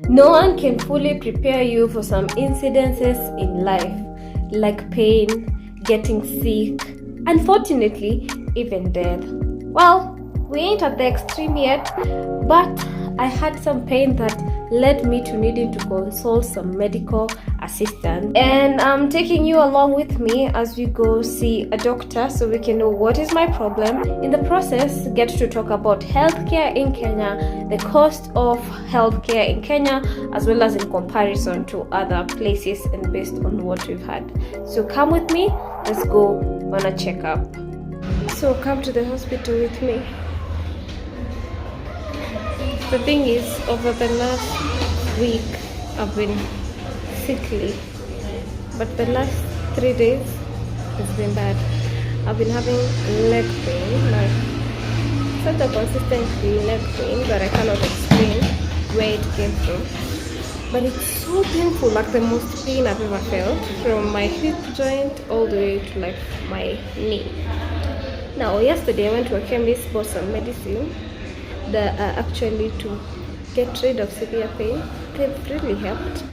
No one can fully prepare you for some incidences in life, like pain, getting sick, unfortunately, even death. Well, we ain't at the extreme yet, but I had some pain that led me to needing to consult some medical assistant, and I'm taking you along with me as we go see a doctor so we can know what is my problem. In the process, get to talk about healthcare in Kenya, the cost of healthcare in Kenya, as well as in comparison to other places and based on what we've had. So come with me, let's go on a checkup. So come to the hospital with me. The thing is, over the last week, I've been sickly, but the last 3 days, it's been bad. I've been having leg pain, like such a consistent leg pain that I cannot explain where it came from. But it's so painful, like the most pain I've ever felt, from my hip joint all the way to like my knee. Now, yesterday I went to a chemist, bought some medicine that are actually to get rid of severe pain. They've really helped.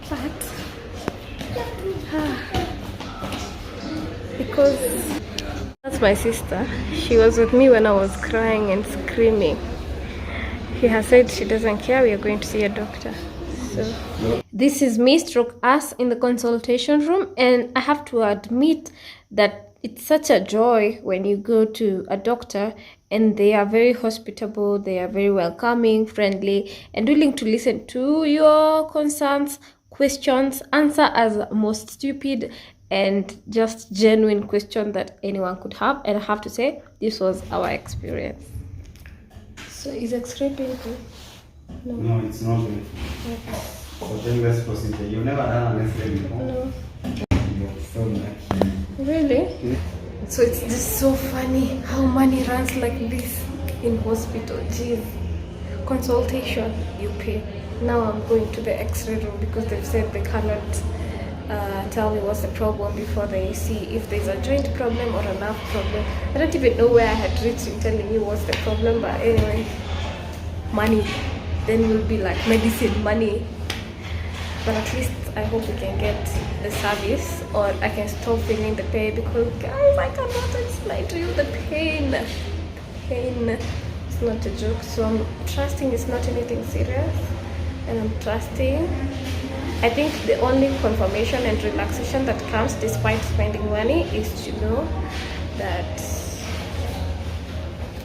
But because that's my sister, she was with me when I was crying and screaming. She has said she doesn't care, we are going to see a doctor. So this is me stroke us in the consultation room, and I have to admit that it's such a joy when you go to a doctor and they are very hospitable, they are very welcoming, friendly, and willing to listen to your concerns, questions, answer as most stupid and just genuine question that anyone could have. And I have to say, this was our experience. So is X-ray painful? No, it's not painful. Okay. So painless procedure. You've never done an X-ray before? No. You're so lucky. Really? Yeah. So it's just so funny how money runs like this in hospital. Jeez. Consultation, you pay. Now I'm going to the X-ray room because they've said they cannot tell me what's the problem before they see if there's a joint problem or a nerve problem. I don't even know where I had reached in telling you what's the problem, but anyway, money. Then will be like medicine money. But at least I hope we can get the service, or I can stop feeling the pain, because guys, I cannot explain to you the pain. Pain. It's not a joke. So I'm trusting it's not anything serious, and I'm trusting. I think the only confirmation and relaxation that comes despite spending money is to know that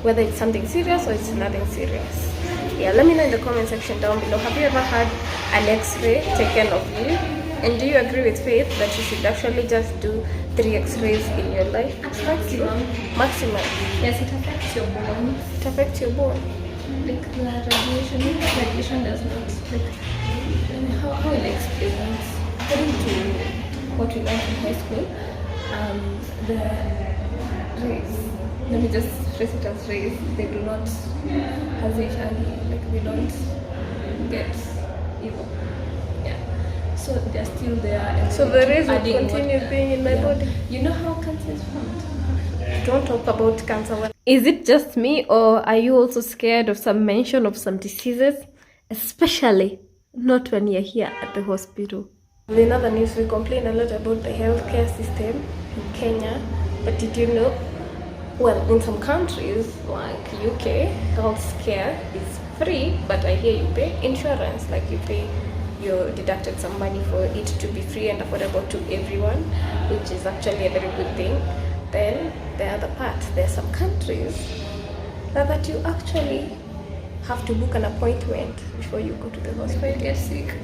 whether it's something serious or it's nothing serious. Yeah, let me know in the comment section down below. Have you ever had an X-ray taken of you? And do you agree with Faith that you should actually just do 3 X-rays in your life? Maximum. Maximum. Yes, it affects your bone. It affects your bone. Like the radiation does not. Like, how will I explain this? According to what we learned in high school, the rays, let me just phrase it as rays, they do not hazard, like they don't get evil. Yeah. So they're still there. And So the rays will continue being in my body. You know how cancer is formed? Don't talk about cancer. Is it just me, or are you also scared of some mention of some diseases? Especially not when you're here at the hospital. In other news, we complain a lot about the healthcare system in Kenya, but did you know, well, in some countries like UK, healthcare is free, but I hear you pay insurance, like you deducted some money for it to be free and affordable to everyone, which is actually a very good thing. Then the other part, there are some countries that you actually have to book an appointment before you go to the hospital and get sick.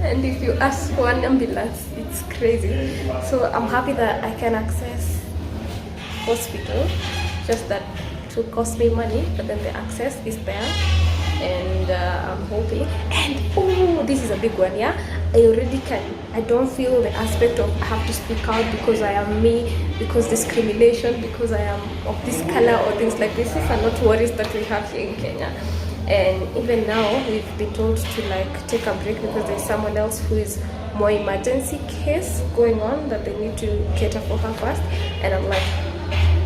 And if you ask for an ambulance, it's crazy. So I'm happy that I can access hospital, just that it will cost me money, but then the access is there. And I'm hoping, and oh, this is a big one, yeah, I don't feel the aspect of I have to speak out because I am me, because discrimination, because I am of this color or things like this. These are not worries that we have here in Kenya. And even now we've been told to like take a break because there's someone else who is more emergency case going on that they need to cater for her first. And I'm like,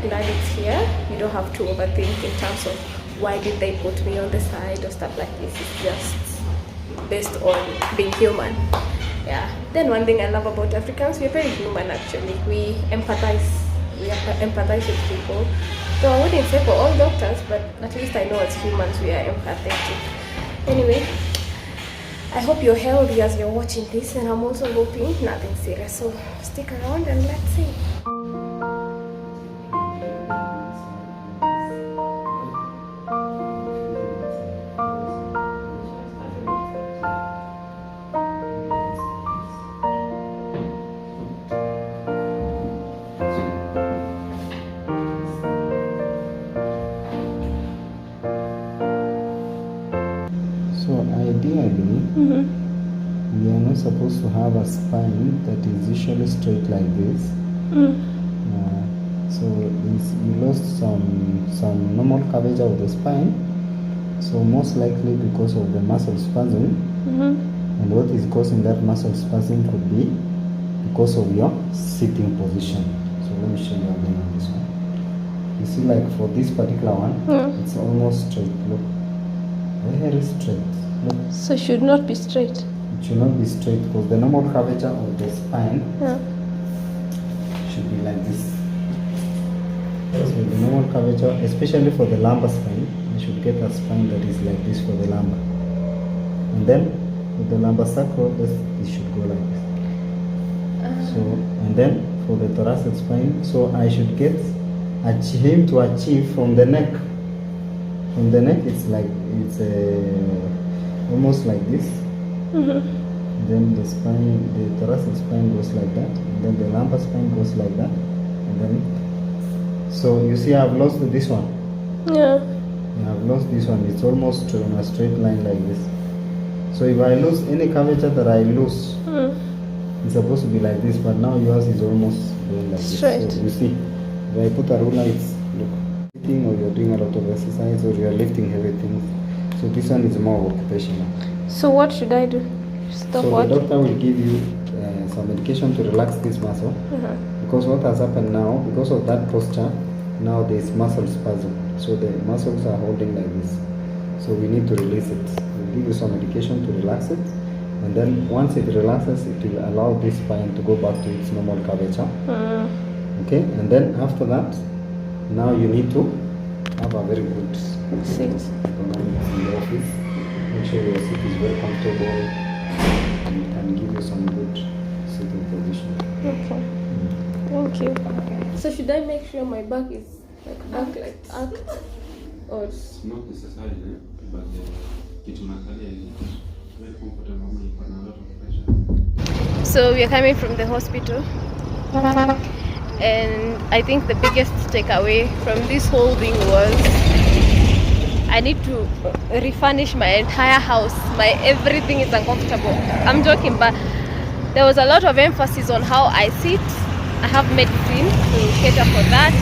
glad it's here. You don't have to overthink in terms of why did they put me on the side or stuff like this. It's just based on being human. Yeah. Then one thing I love about Africans, we're very human actually. We empathize. We empathize with people. So I wouldn't say for all doctors, but at least I know as humans we are empathetic. Anyway, I hope you're healthy as you're watching this, and I'm also hoping nothing serious. So stick around and let's see. So ideally, we are not supposed to have a spine that is usually straight like this. So you lost some normal curvature of the spine. So most likely because of the muscle spasm. And what is causing that muscle spasm could be because of your sitting position. So let me show you again on this one. You see, like for this particular one, it's almost straight. Look. Very straight. Look. So should not be straight. It should not be straight because the normal curvature of the spine should be like this. So the normal curvature, especially for the lumbar spine, you should get a spine that is like this for the lumbar. And then with the lumbar sacral, it should go like this. So, and then for the thoracic spine, so I should aim to achieve from the neck. From the neck, it's like almost like this. Then the spine, the thoracic spine goes like that. And then the lumbar spine goes like that. And then, so you see, I've lost this one. Yeah. I've lost this one. It's almost on a straight line like this. So if I lose any curvature that I lose, it's supposed to be like this. But now yours is almost going like straight. This. So you see, if I put a ruler, it's look. Or you're doing a lot of exercise, or you're lifting heavy things. So this one is more occupational. So what should I do? Stop. So the doctor will give you some medication to relax this muscle. Because what has happened now, because of that posture, now there is muscle spasm. So the muscles are holding like this. So we need to release it. We'll give you some medication to relax it. And then once it relaxes, it will allow this spine to go back to its normal curvature. Okay, and then after that, now you need to have a very good seat. In the office. Make sure your seat is very comfortable and can give you some good sitting position. Okay. Thank you. So should I make sure my back is back like up, or not necessarily, but it's very comfortable when you put a lot of pressure. So we are coming from the hospital, and I think the biggest takeaway from this whole thing was I need to refurnish my entire house. My everything is uncomfortable. I'm joking, but there was a lot of emphasis on how I sit. I have medicine to cater for that.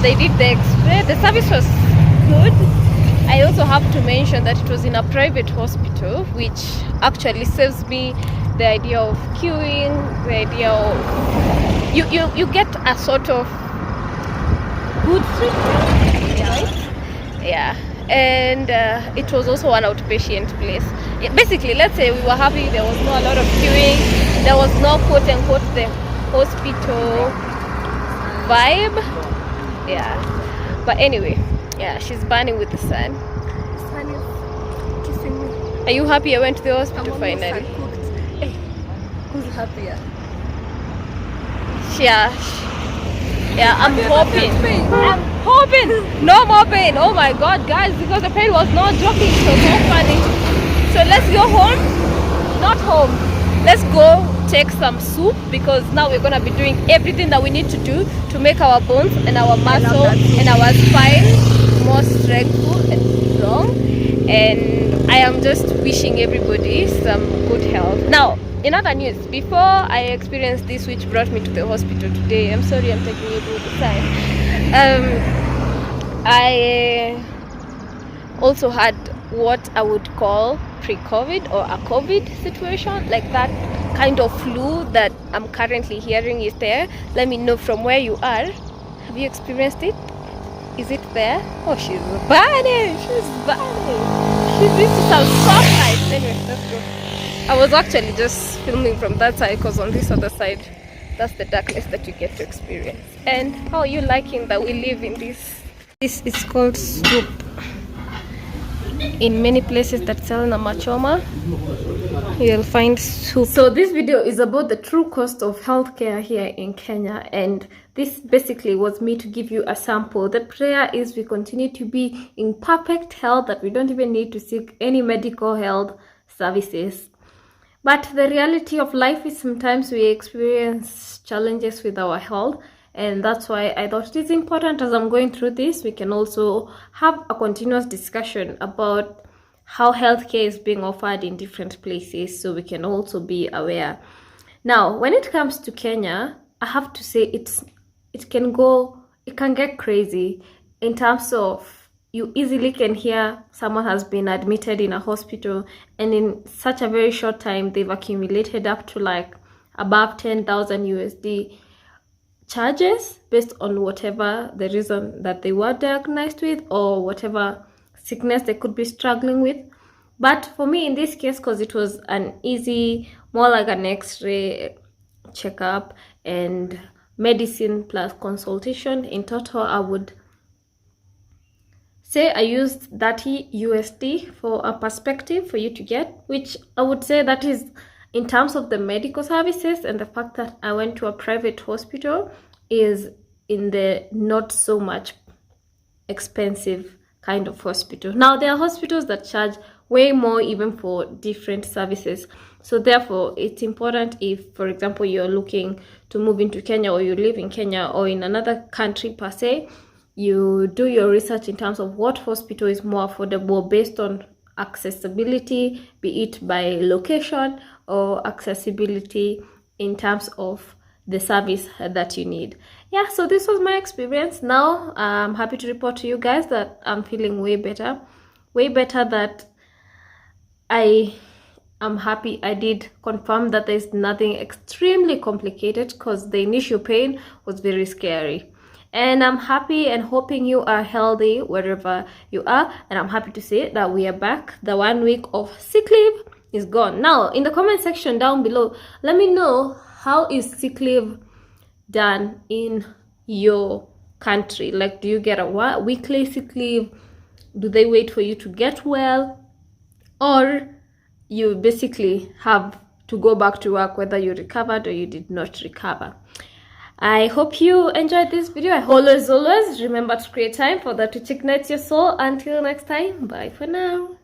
They did the x-ray. The service was good. I also have to mention that it was in a private hospital, which actually saves me the idea of queuing, the idea of you get a sort of good treatment, right? Yeah. And it was also an outpatient place. Basically, let's say we were happy there was not a lot of queuing, there was no quote unquote the hospital vibe. Yeah. But anyway, yeah, she's burning with the sun. The sun is kissing me. Are you happy I went to the hospital I'm finally? almost uncooked. Who's happier? Yeah, I'm hoping no more pain. Oh my god, guys, because the pain was not joking, so funny. So let's go home. Not home. Let's go take some soup, because now we're gonna be doing everything that we need to do to make our bones and our muscle and our spine more strengthful and strong. And I am just wishing everybody some good health. Now, in other news, before I experienced this, which brought me to the hospital today, I'm sorry I'm taking you through the time. I also had what I would call pre-COVID or a COVID situation, like that kind of flu that I'm currently hearing is there. Let me know from where you are. Have you experienced it? Is it there? Oh, she's burning. She's burning. She needs to sound so nice. Anyway, let's go. I was actually just filming from that side because on this other side, that's the darkness that you get to experience. And how are you liking that we live in this? This is called soup. In many places that sell namachoma, you'll find soup. So this video is about the true cost of healthcare here in Kenya, and this basically was me to give you a sample. The prayer is we continue to be in perfect health, that we don't even need to seek any medical health services. But the reality of life is sometimes we experience challenges with our health, and that's why I thought it is important, as I'm going through this, we can also have a continuous discussion about how healthcare is being offered in different places, so we can also be aware. Now, when it comes to Kenya, I have to say it can get crazy in terms of you easily can hear someone has been admitted in a hospital, and in such a very short time they've accumulated up to like above 10,000 USD charges based on whatever the reason that they were diagnosed with or whatever sickness they could be struggling with. But for me in this case, because it was an easy, more like an x-ray checkup and medicine plus consultation, in total I would say I used 30 USD for a perspective for you to get, which I would say that is in terms of the medical services, and the fact that I went to a private hospital is in the not so much expensive kind of hospital. Now, there are hospitals that charge way more even for different services. So therefore, it's important if, for example, you're looking to move into Kenya, or you live in Kenya or in another country per se, you do your research in terms of what hospital is more affordable based on accessibility, be it by location or accessibility in terms of the service that you need. Yeah, so this was my experience. Now I'm happy to report to you guys that I'm feeling way better that I am happy I did confirm that there's nothing extremely complicated, because the initial pain was very scary. And I'm happy and hoping you are healthy wherever you are. And I'm happy to say that we are back. The 1 week of sick leave is gone. Now, in the comment section down below, let me know, how is sick leave done in your country? Like, do you get a weekly sick leave? Do they wait for you to get well? Or you basically have to go back to work whether you recovered or you did not recover? I hope you enjoyed this video. Always remember to create time for that which ignites your soul. Until next time, bye for now.